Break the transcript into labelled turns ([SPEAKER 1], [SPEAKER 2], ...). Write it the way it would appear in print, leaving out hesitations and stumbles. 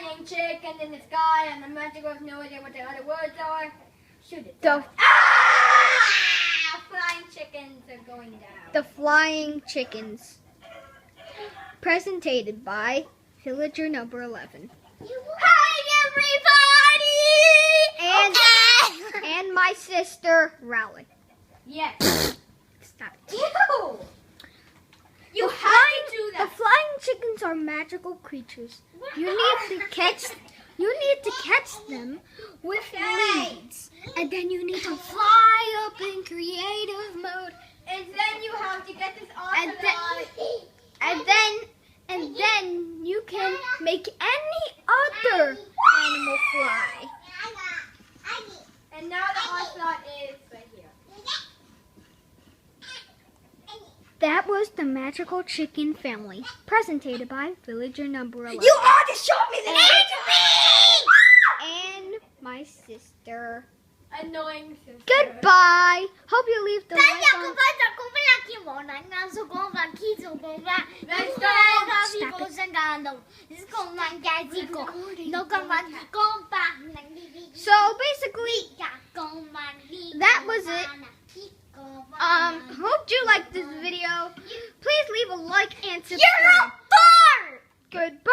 [SPEAKER 1] flying chicken in the sky, and the magical has no idea what the other words are. Shoot it. Flying chickens are going down.
[SPEAKER 2] The Flying Chickens. Presented by Villager number 11.
[SPEAKER 1] Hi, everybody!
[SPEAKER 2] And my sister, Rowley.
[SPEAKER 1] Yes.
[SPEAKER 2] Stop it.
[SPEAKER 1] Ew. You
[SPEAKER 2] The
[SPEAKER 1] have to do
[SPEAKER 2] The
[SPEAKER 1] that.
[SPEAKER 2] flying chickens are magical creatures. You need to catch them with leads. And then you need to fly up in creative mode.
[SPEAKER 1] And then you have to get this awesome
[SPEAKER 2] And then you can make any other animal fly.
[SPEAKER 1] And now the ocelot is right here.
[SPEAKER 2] That was the Magical Chicken Family, presented by Villager number 11.
[SPEAKER 1] You all just showed me the name
[SPEAKER 2] And my sister.
[SPEAKER 1] Annoying sister.
[SPEAKER 2] Goodbye. Hope you leave the like on. So basically, that was it. Hope you liked this video. Please leave a like and subscribe.
[SPEAKER 1] You're a fart!
[SPEAKER 2] Goodbye.